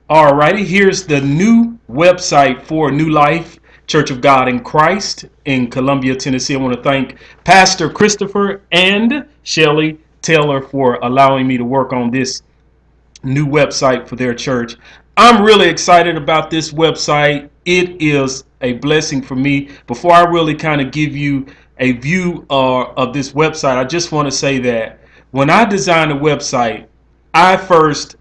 Alrighty, here's the new website for New Life Church of God in Christ in Columbia, Tennessee. I want to thank Pastor Christopher and Shelly Taylor for allowing me to work on this new website for their church. I'm really excited about this website. It is a blessing for me. Before I really kind of give you a view of this website, I just want to say that when I design a website, I first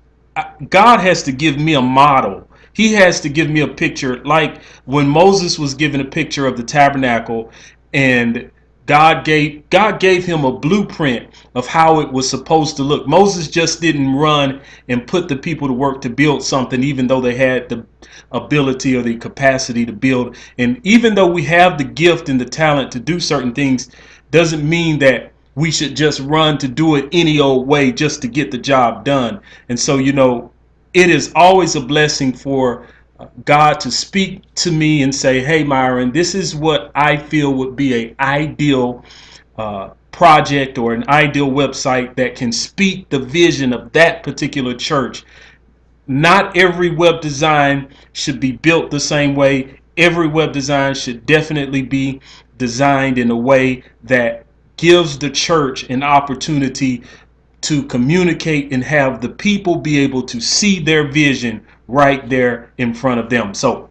God has to give me a model. He has to give me a picture, like when Moses was given a picture of the tabernacle, and God gave him a blueprint of how it was supposed to look. Moses just didn't run and put the people to work to build something, even though they had the ability or the capacity to build. And even though we have the gift and the talent to do certain things, doesn't mean that we should just run to do it any old way just to get the job done. And so, it is always a blessing for God to speak to me and say, "Hey, Myron, this is what I feel would be an ideal project or an ideal website that can speak the vision of that particular church." Not every web design should be built the same way. Every web design should definitely be designed in a way that gives the church an opportunity to communicate and have the people be able to see their vision right there in front of them. So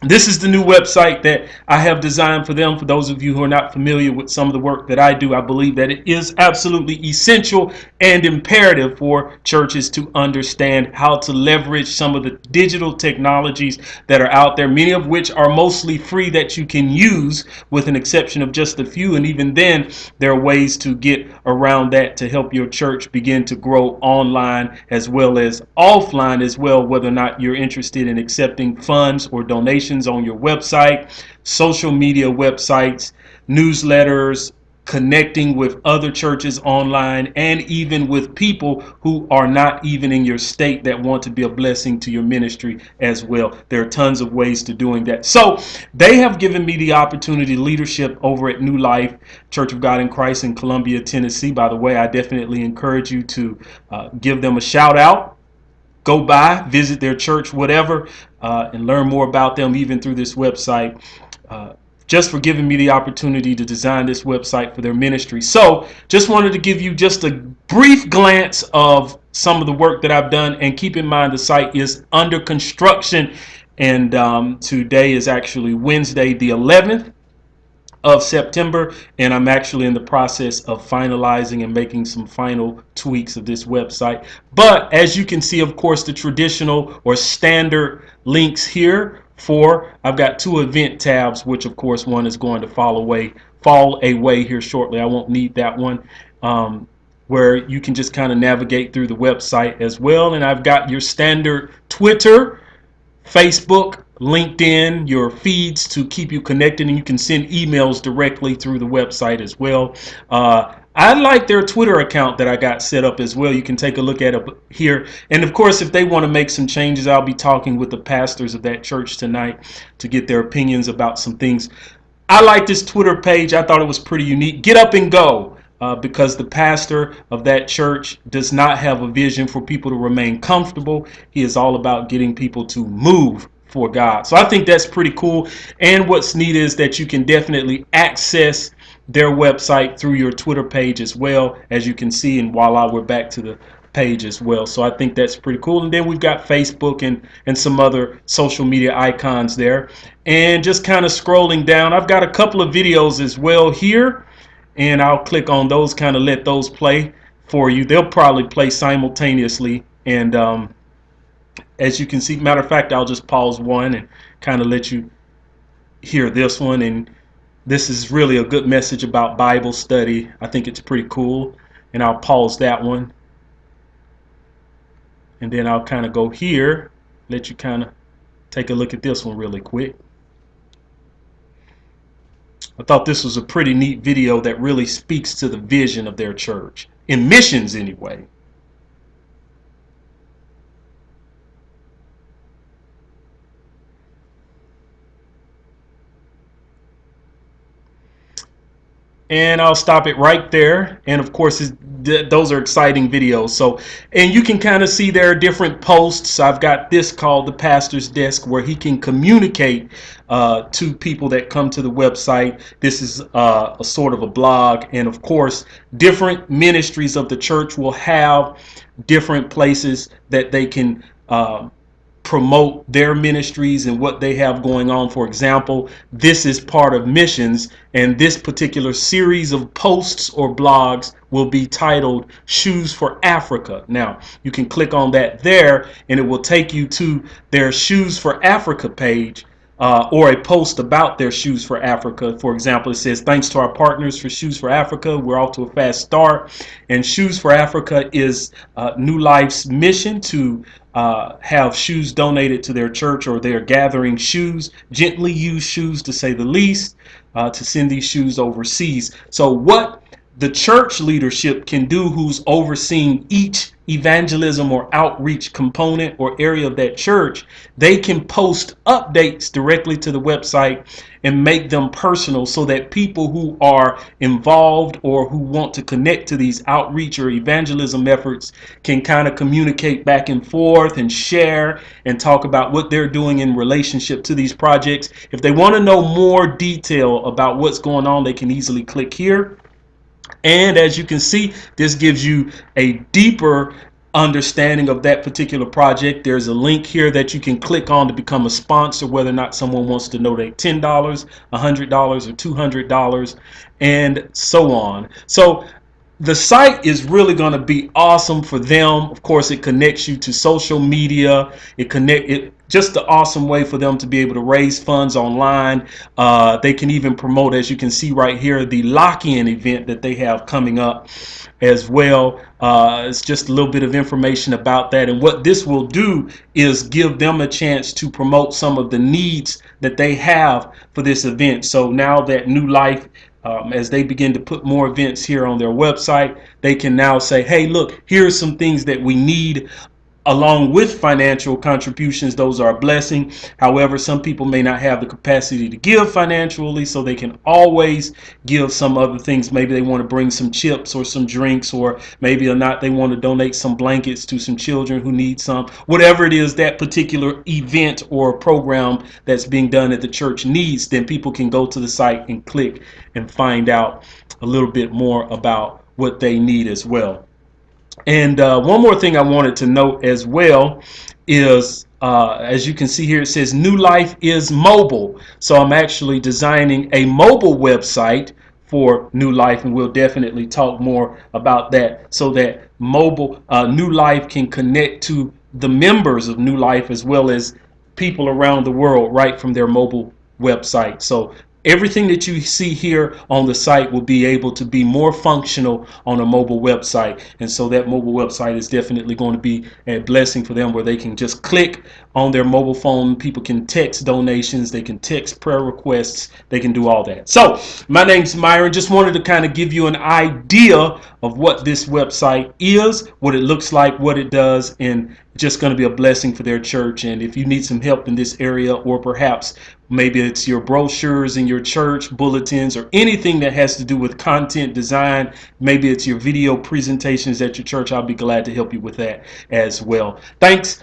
this is the new website that I have designed for them. For those of you who are not familiar with some of the work that I do, I believe that it is absolutely essential and imperative for churches to understand how to leverage some of the digital technologies that are out there, many of which are mostly free that you can use, with an exception of just a few. And even then, there are ways to get around that to help your church begin to grow online as well as offline as well, whether or not you're interested in accepting funds or donations on your website, social media websites, newsletters, connecting with other churches online, and even with people who are not even in your state that want to be a blessing to your ministry as well. There are tons of ways to doing that. So they have given me the opportunity, leadership over at New Life Church of God in Christ in Columbia, Tennessee. By the way, I definitely encourage you to give them a shout out. Go by, visit their church, whatever, and learn more about them even through this website. Uh, just for giving me the opportunity to design this website for their ministry. So just wanted to give you just a brief glance of some of the work that I've done. And keep in mind, the site is under construction. And today is actually Wednesday, the 11th of September, and I'm actually in the process of finalizing and making some final tweaks of this website. But as you can see, of course, the traditional or standard links here for, I've got two event tabs, which of course one is going to fall away here shortly. I won't need that one. Where you can just kind of navigate through the website as well. And I've got your standard Twitter, Facebook, LinkedIn, your feeds to keep you connected, and you can send emails directly through the website as well. I like their Twitter account that I got set up as well. You can take a look at it here. And of course, if they want to make some changes, I'll be talking with the pastors of that church tonight to get their opinions about some things. I like this Twitter page. I thought it was pretty unique. Get up and go. Because the pastor of that church does not have a vision for people to remain comfortable. He is all about getting people to move for God. So I think that's pretty cool. And what's neat is that you can definitely access their website through your Twitter page as well, as you can see. And voila, we're back to the page as well. So I think that's pretty cool. And then we've got Facebook and some other social media icons there. And just kind of scrolling down, I've got a couple of videos as well here, and I'll click on those, kind of let those play for you. They'll probably play simultaneously. And as you can see, matter of fact, I'll just pause one and kind of let you hear this one. And this is really a good message about Bible study. I think it's pretty cool. And I'll pause that one. And then I'll kind of go here, let you kind of take a look at this one really quick. I thought this was a pretty neat video that really speaks to the vision of their church, in missions anyway. and I'll stop it right there. And of course, those are exciting videos. So, and you can kind of see there are different posts. I've got this called the pastor's desk, where he can communicate to people that come to the website. This is a sort of a blog, and of course, different ministries of the church will have different places that they can promote their ministries and what they have going on. For example, this is part of missions, and this particular series of posts or blogs will be titled Shoes for Africa. Now, you can click on that there, and it will take you to their Shoes for Africa page. Or a post about their Shoes for Africa. For example, it says, thanks to our partners for Shoes for Africa, we're off to a fast start. And Shoes for Africa is New Life's mission to have shoes donated to their church, or they're gathering shoes, gently used shoes to say the least, to send these shoes overseas. So what the church leadership can do, who's overseeing each evangelism or outreach component or area of that church, they can post updates directly to the website and make them personal, so that people who are involved or who want to connect to these outreach or evangelism efforts can kind of communicate back and forth and share and talk about what they're doing in relationship to these projects. If they want to know more detail about what's going on, they can easily click here. And as you can see, this gives you a deeper understanding of that particular project. There's a link here that you can click on to become a sponsor, whether or not someone wants to donate $10, $100, or $200, and so on. So the site is really going to be awesome for them. Of course, it connects you to social media. It just an awesome way for them to be able to raise funds online. They can even promote, as you can see right here, the lock-in event that they have coming up as well. It's just a little bit of information about that. And what this will do is give them a chance to promote some of the needs that they have for this event. So now that New Life, as they begin to put more events here on their website, they can now say, hey, look, here's some things that we need. Along with financial contributions, those are a blessing. However, some people may not have the capacity to give financially, so they can always give some other things. Maybe they want to bring some chips or some drinks, or maybe or not they want to donate some blankets to some children who need some. Whatever it is that particular event or program that's being done at the church needs, then people can go to the site and click and find out a little bit more about what they need as well. And one more thing I wanted to note as well is, as you can see here, it says New Life is mobile. So I'm actually designing a mobile website for New Life, and we'll definitely talk more about that, so that mobile New Life can connect to the members of New Life as well as people around the world right from their mobile website. So everything that you see here on the site will be able to be more functional on a mobile website. And so that mobile website is definitely going to be a blessing for them, where they can just click on their mobile phone. People can text donations, they can text prayer requests, they can do all that. So my name's Myron. Just wanted to kind of give you an idea of what this website is, what it looks like, what it does, and just going to be a blessing for their church. And if you need some help in this area, or perhaps maybe it's your brochures in your church, bulletins, or anything that has to do with content design, maybe it's your video presentations at your church, I'll be glad to help you with that as well. Thanks